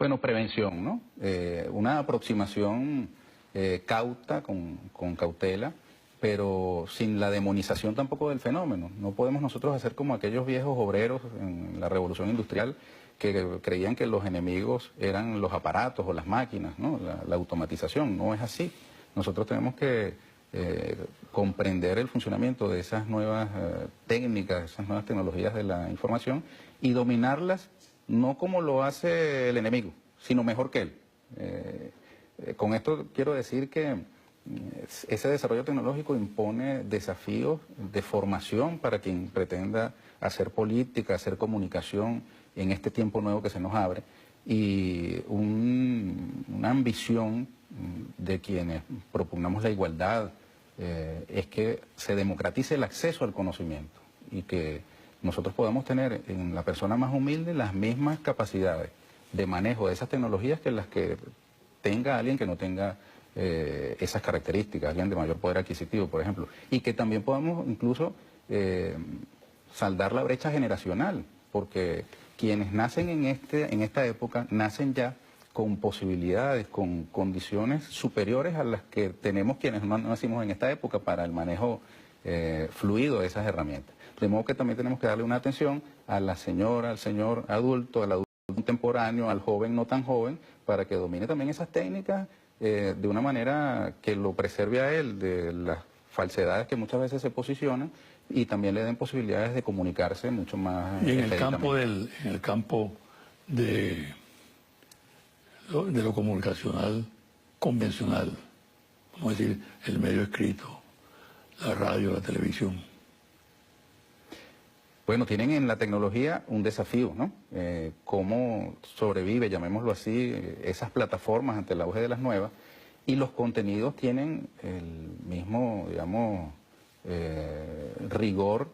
Bueno, prevención, ¿no? Una aproximación cauta, con cautela, pero sin la demonización tampoco del fenómeno. No podemos nosotros hacer como aquellos viejos obreros en la Revolución Industrial que creían que los enemigos eran los aparatos o las máquinas, ¿no? La automatización. No es así. Nosotros tenemos que comprender el funcionamiento de esas nuevas técnicas, esas nuevas tecnologías de la información y dominarlas no como lo hace el enemigo, sino mejor que él. Con esto quiero decir que ese desarrollo tecnológico impone desafíos de formación para quien pretenda hacer política, hacer comunicación en este tiempo nuevo que se nos abre y una ambición de quienes propugnamos la igualdad es que se democratice el acceso al conocimiento y que nosotros podamos tener en la persona más humilde las mismas capacidades de manejo de esas tecnologías que las que tenga alguien que no tenga esas características, alguien de mayor poder adquisitivo, por ejemplo, y que también podamos incluso saldar la brecha generacional, porque quienes nacen en esta época nacen ya con posibilidades, con condiciones superiores a las que tenemos quienes no nacimos en esta época para el manejo fluido de esas herramientas. De modo que también tenemos que darle una atención a la señora, al señor adulto, al adulto contemporáneo, al joven no tan joven, para que domine también esas técnicas de una manera que lo preserve a él de las falsedades que muchas veces se posicionan y también le den posibilidades de comunicarse mucho más y en el campo de lo comunicacional convencional, vamos a decir, el medio escrito, la radio, la televisión. Bueno, tienen en la tecnología un desafío, ¿no? Cómo sobrevive, llamémoslo así, esas plataformas ante el auge de las nuevas, y los contenidos tienen el mismo, digamos, rigor,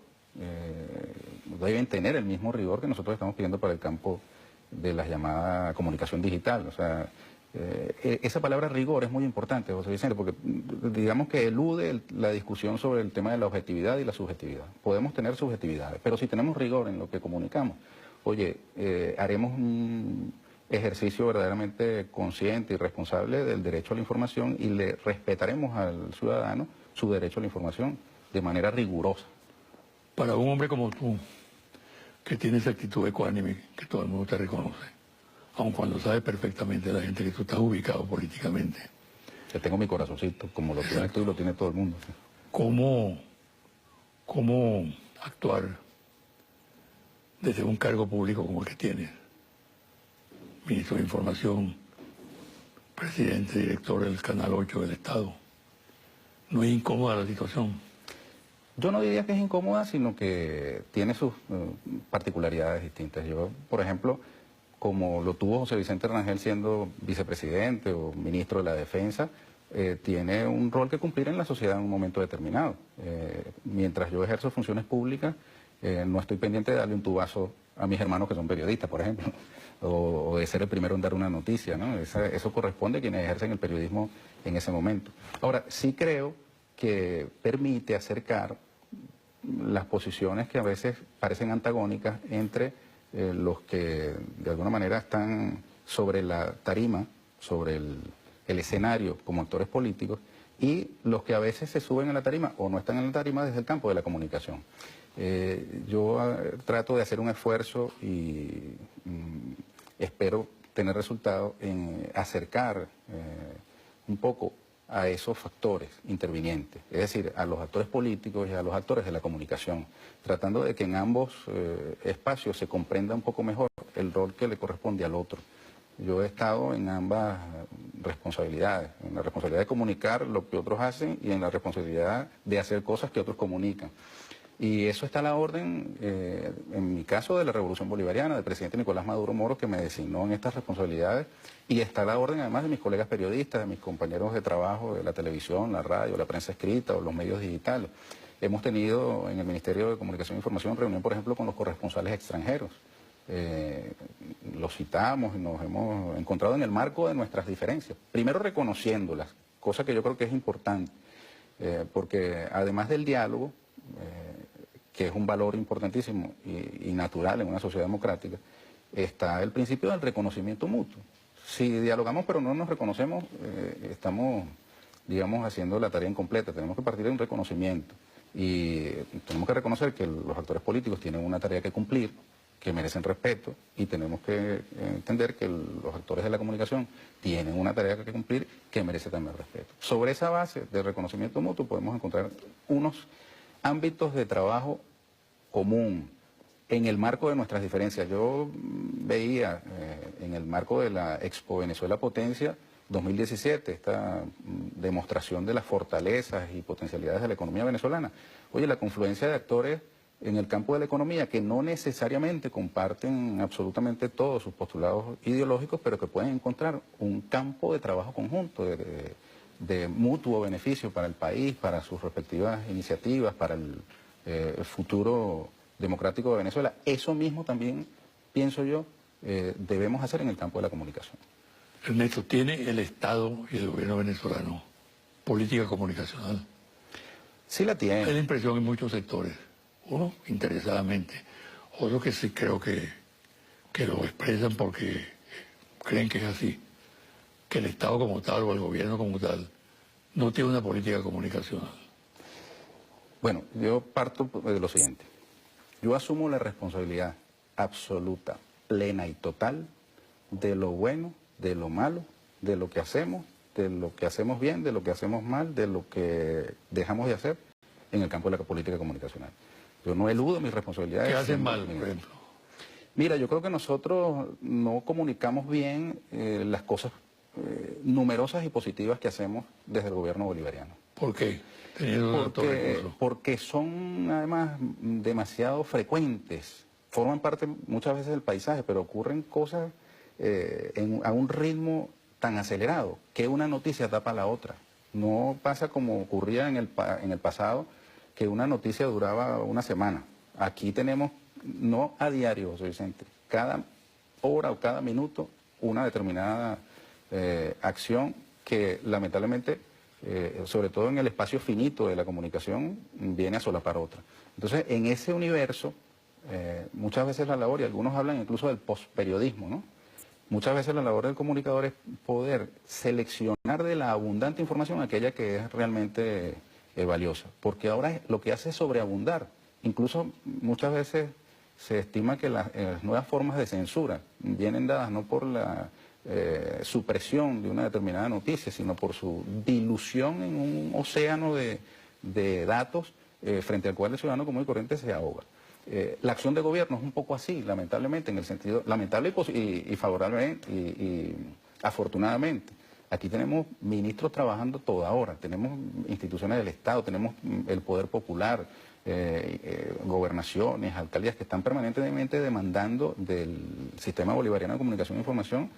deben tener el mismo rigor que nosotros estamos pidiendo para el campo de la llamada comunicación digital. O sea, esa palabra rigor es muy importante, José Vicente, porque digamos que elude la discusión sobre el tema de la objetividad y la subjetividad. Podemos tener subjetividades, pero si tenemos rigor en lo que comunicamos, oye, haremos un ejercicio verdaderamente consciente y responsable del derecho a la información y le respetaremos al ciudadano su derecho a la información de manera rigurosa. Para un hombre como tú, que tiene esa actitud ecuánime, que todo el mundo te reconoce, aun cuando sabe perfectamente la gente que tú estás ubicado políticamente. Que tengo mi corazoncito, como lo tienes tú y lo tiene todo el mundo. ¿Cómo actuar desde un cargo público como el que tienes? Ministro de Información, presidente, director del Canal 8 del Estado. ¿No es incómoda la situación? Yo no diría que es incómoda, sino que tiene sus particularidades distintas. Yo, por ejemplo, como lo tuvo José Vicente Rangel siendo vicepresidente o ministro de la Defensa, tiene un rol que cumplir en la sociedad en un momento determinado. Mientras yo ejerzo funciones públicas, no estoy pendiente de darle un tubazo a mis hermanos que son periodistas, por ejemplo, o de ser el primero en dar una noticia, ¿no? Eso corresponde a quienes ejercen el periodismo en ese momento. Ahora, sí creo que permite acercar las posiciones que a veces parecen antagónicas entre los que de alguna manera están sobre la tarima, sobre el escenario como actores políticos, y los que a veces se suben a la tarima o no están en la tarima desde el campo de la comunicación. Yo trato de hacer un esfuerzo y espero tener resultados en acercar un poco a esos factores intervinientes, es decir, a los actores políticos y a los actores de la comunicación, tratando de que en ambos espacios se comprenda un poco mejor el rol que le corresponde al otro. Yo he estado en ambas responsabilidades, en la responsabilidad de comunicar lo que otros hacen y en la responsabilidad de hacer cosas que otros comunican. Y eso está a la orden, en mi caso, de la Revolución Bolivariana, del presidente Nicolás Maduro Moro, que me designó en estas responsabilidades, y está a la orden además de mis colegas periodistas, de mis compañeros de trabajo de la televisión, la radio, la prensa escrita o los medios digitales. Hemos tenido en el Ministerio de Comunicación e Información reunión, por ejemplo, con los corresponsales extranjeros. Los citamos y nos hemos encontrado en el marco de nuestras diferencias. Primero reconociéndolas, cosa que yo creo que es importante, porque además del diálogo, que es un valor importantísimo y natural en una sociedad democrática, está el principio del reconocimiento mutuo. si dialogamos pero no nos reconocemos, estamos, digamos, haciendo la tarea incompleta. Tenemos que partir de un reconocimiento y tenemos que reconocer que los actores políticos tienen una tarea que cumplir, que merecen respeto, y tenemos que entender que los actores de la comunicación tienen una tarea que cumplir que merece también respeto. Sobre esa base de reconocimiento mutuo podemos encontrar unos ámbitos de trabajo común en el marco de nuestras diferencias. Yo veía en el marco de la Expo Venezuela Potencia 2017, esta demostración de las fortalezas y potencialidades de la economía venezolana. Oye, la confluencia de actores en el campo de la economía que no necesariamente comparten absolutamente todos sus postulados ideológicos, pero que pueden encontrar un campo de trabajo conjunto, de mutuo beneficio para el país, para sus respectivas iniciativas, para el futuro democrático de Venezuela. Eso mismo también, pienso yo, debemos hacer en el campo de la comunicación. Ernesto, ¿tiene el Estado y el gobierno venezolano política comunicacional? Sí la tiene. Hay la impresión en muchos sectores, uno interesadamente, otros que sí creo que lo expresan porque creen que es así, que el Estado como tal o el gobierno como tal no tiene una política comunicacional. Bueno, yo parto de lo siguiente. Yo asumo la responsabilidad absoluta, plena y total de lo bueno, de lo malo, de lo que hacemos bien, de lo que hacemos mal, de lo que dejamos de hacer en el campo de la política comunicacional. Yo no eludo mis responsabilidades. ¿Qué hacen mal, por ejemplo? Mira, yo creo que nosotros no comunicamos bien las cosas numerosas y positivas que hacemos desde el gobierno bolivariano. ¿Por qué? Teniendo tantos recursos. Porque son además demasiado frecuentes, forman parte muchas veces del paisaje, pero ocurren cosas a un ritmo tan acelerado que una noticia tapa la otra. No pasa como ocurría en el pasado, que una noticia duraba una semana. Aquí tenemos, no a diario, José Vicente, cada hora o cada minuto una determinada acción que lamentablemente, sobre todo en el espacio finito de la comunicación, viene a solapar otra. Entonces, en ese universo, muchas veces la labor, y algunos hablan incluso del postperiodismo, ¿no? Muchas veces la labor del comunicador es poder seleccionar de la abundante información aquella que es realmente valiosa, porque ahora lo que hace es sobreabundar. Incluso muchas veces se estima que las nuevas formas de censura vienen dadas no por la supresión de una determinada noticia, sino por su dilución en un océano de datos frente al cual el ciudadano común y corriente se ahoga. La acción de gobierno es un poco así, lamentablemente, en el sentido, lamentable y favorablemente y afortunadamente. Aquí tenemos ministros trabajando toda hora, tenemos instituciones del Estado, tenemos el poder popular, gobernaciones, alcaldías que están permanentemente demandando del sistema bolivariano de comunicación e información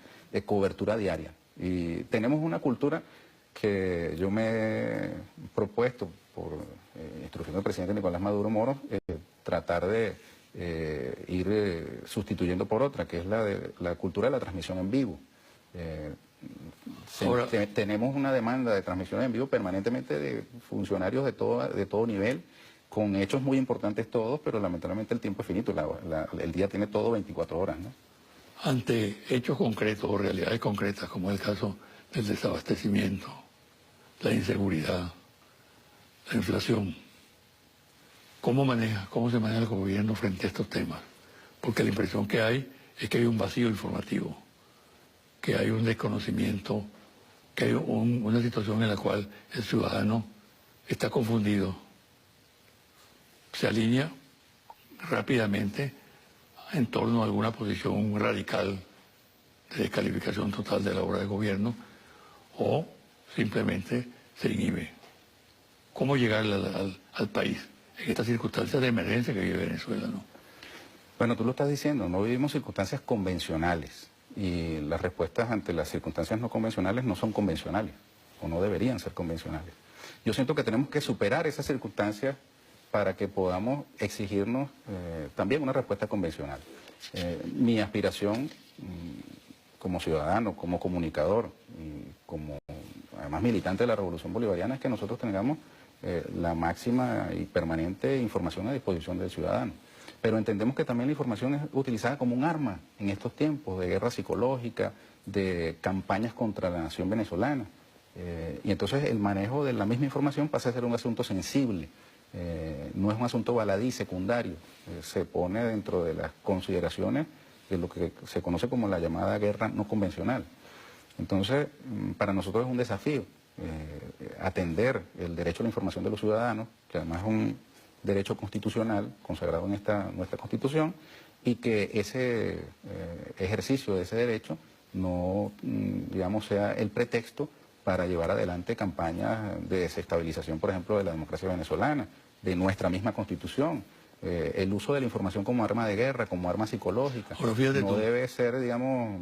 cobertura diaria. Y tenemos una cultura que yo me he propuesto por instrucción del presidente Nicolás Maduro Moros, tratar de ir sustituyendo por otra, que es la cultura de la transmisión en vivo. Tenemos una demanda de transmisiones en vivo permanentemente de funcionarios de todo nivel, con hechos muy importantes todos, pero lamentablemente el tiempo es finito, el día tiene todo 24 horas, ¿no? Ante hechos concretos o realidades concretas, como el caso del desabastecimiento, la inseguridad, la inflación, ¿cómo se maneja el gobierno frente a estos temas? Porque la impresión que hay es que hay un vacío informativo, que hay un desconocimiento, que hay una situación en la cual el ciudadano está confundido. Se alinea rápidamente en torno a alguna posición radical de descalificación total de la obra de gobierno o simplemente se inhibe. ¿Cómo llegar al país en estas circunstancias de emergencia que vive Venezuela, ¿no? Bueno, tú lo estás diciendo, no vivimos circunstancias convencionales y las respuestas ante las circunstancias no convencionales no son convencionales o no deberían ser convencionales. Yo siento que tenemos que superar esas circunstancias para que podamos exigirnos también una respuesta convencional. Mi aspiración como ciudadano, como comunicador y como además militante de la Revolución Bolivariana es que nosotros tengamos la máxima y permanente información a disposición del ciudadano. Pero entendemos que también la información es utilizada como un arma en estos tiempos de guerra psicológica, de campañas contra la nación venezolana. Y entonces el manejo de la misma información pasa a ser un asunto sensible. No es un asunto baladí, secundario. Se pone dentro de las consideraciones de lo que se conoce como la llamada guerra no convencional. Entonces, para nosotros es un desafío atender el derecho a la información de los ciudadanos, que además es un derecho constitucional consagrado en nuestra Constitución, y que ese ejercicio de ese derecho no, digamos, sea el pretexto para llevar adelante campañas de desestabilización, por ejemplo, de la democracia venezolana, de nuestra misma Constitución. El uso de la información como arma de guerra, como arma psicológica, no debe ser, digamos,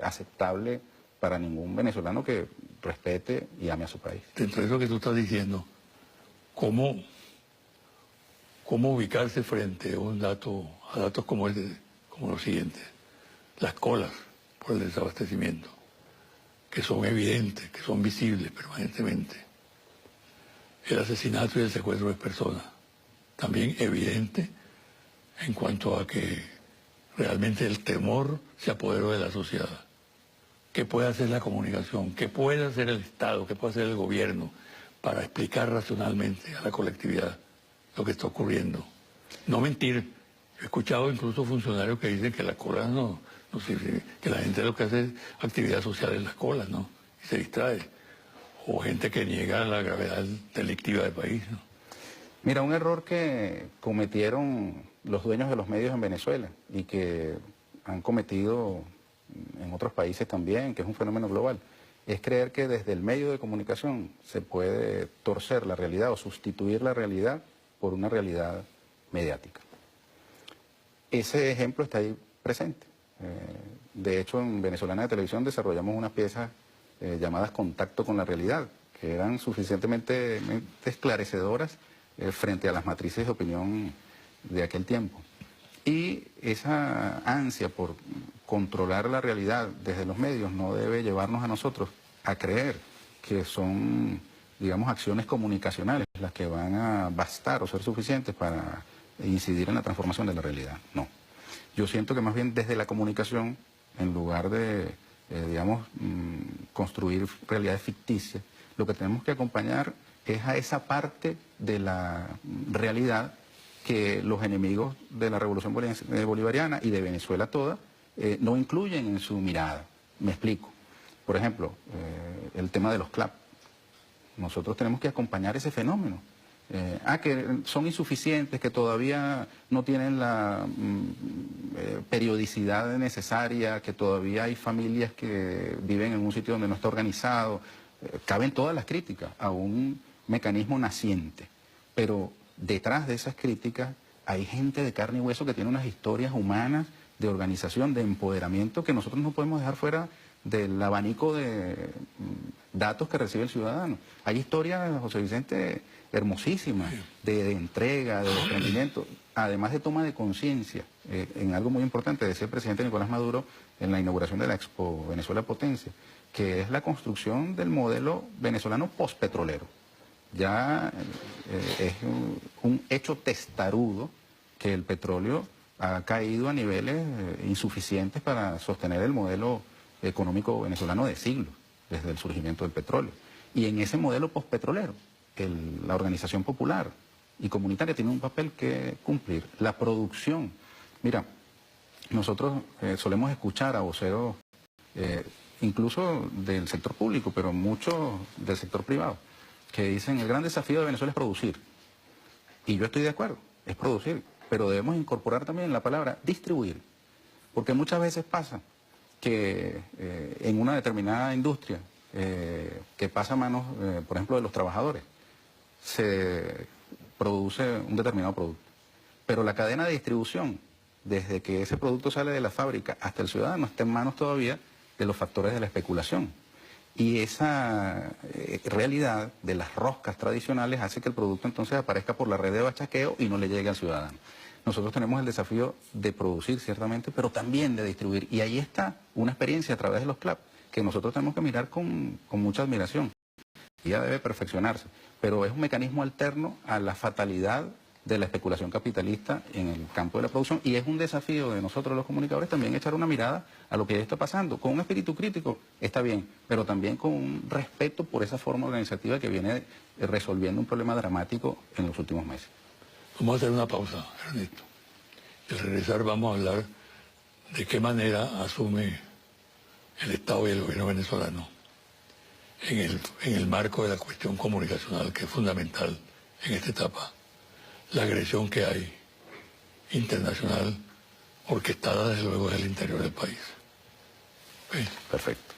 aceptable para ningún venezolano que respete y ame a su país. Dentro de eso que tú estás diciendo, ¿cómo ubicarse frente a datos como los siguientes? Las colas por el desabastecimiento, que son evidentes, que son visibles permanentemente. El asesinato y el secuestro de personas, también evidente en cuanto a que realmente el temor se apoderó de la sociedad. ¿Qué puede hacer la comunicación? ¿Qué puede hacer el Estado? ¿Qué puede hacer el gobierno para explicar racionalmente a la colectividad lo que está ocurriendo? No mentir. He escuchado incluso funcionarios que dicen que las colas no sirven, que la gente lo que hace es actividad social en las colas, ¿no? Y se distrae. O gente que niega la gravedad delictiva del país, ¿no? Mira, un error que cometieron los dueños de los medios en Venezuela y que han cometido en otros países también, que es un fenómeno global, es creer que desde el medio de comunicación se puede torcer la realidad o sustituir la realidad por una realidad mediática. Ese ejemplo está ahí presente. De hecho, en Venezolana de Televisión desarrollamos unas piezas llamadas Contacto con la Realidad, que eran suficientemente esclarecedoras frente a las matrices de opinión de aquel tiempo. Y esa ansia por controlar la realidad desde los medios no debe llevarnos a nosotros a creer que son, digamos, acciones comunicacionales las que van a bastar o ser suficientes para incidir en la transformación de la realidad. No. Yo siento que más bien desde la comunicación, en lugar de, digamos, construir realidades ficticias, lo que tenemos que acompañar es a esa parte de la realidad que los enemigos de la revolución bolivariana y de Venezuela toda no incluyen en su mirada. Me explico. Por ejemplo, el tema de los CLAP. Nosotros tenemos que acompañar ese fenómeno. Que son insuficientes, que todavía no tienen la periodicidad necesaria, que todavía hay familias que viven en un sitio donde no está organizado. Caben todas las críticas a un mecanismo naciente, pero detrás de esas críticas hay gente de carne y hueso que tiene unas historias humanas de organización, de empoderamiento, que nosotros no podemos dejar fuera del abanico de datos que recibe el ciudadano. Hay historias, José Vicente, hermosísimas, de entrega, de desprendimiento, además de toma de conciencia, en algo muy importante, decía el presidente Nicolás Maduro en la inauguración de la Expo Venezuela Potencia, que es la construcción del modelo venezolano postpetrolero. Ya es un hecho testarudo que el petróleo ha caído a niveles insuficientes para sostener el modelo económico venezolano de siglos, desde el surgimiento del petróleo. Y en ese modelo postpetrolero, la organización popular y comunitaria tiene un papel que cumplir. La producción. Mira, nosotros solemos escuchar a voceros, incluso del sector público, pero muchos del sector privado, que dicen el gran desafío de Venezuela es producir. Y yo estoy de acuerdo, es producir, pero debemos incorporar también la palabra distribuir, porque muchas veces pasa que en una determinada industria que pasa a manos, por ejemplo, de los trabajadores, se produce un determinado producto, pero la cadena de distribución, desde que ese producto sale de la fábrica hasta el ciudadano, está en manos todavía de los factores de la especulación. Y esa realidad de las roscas tradicionales hace que el producto entonces aparezca por la red de bachaqueo y no le llegue al ciudadano. Nosotros tenemos el desafío de producir, ciertamente, pero también de distribuir. Y ahí está una experiencia a través de los CLAP que nosotros tenemos que mirar con mucha admiración. Ya debe perfeccionarse, pero es un mecanismo alterno a la fatalidad de la especulación capitalista en el campo de la producción, y es un desafío de nosotros los comunicadores también echar una mirada a lo que está pasando, con un espíritu crítico, está bien, pero también con un respeto por esa forma organizativa que viene resolviendo un problema dramático en los últimos meses. Vamos a hacer una pausa, Ernesto. Y al regresar vamos a hablar de qué manera asume el Estado y el gobierno venezolano en el marco de la cuestión comunicacional, que es fundamental en esta etapa, la agresión que hay internacional orquestada desde luego desde el interior del país. Perfecto.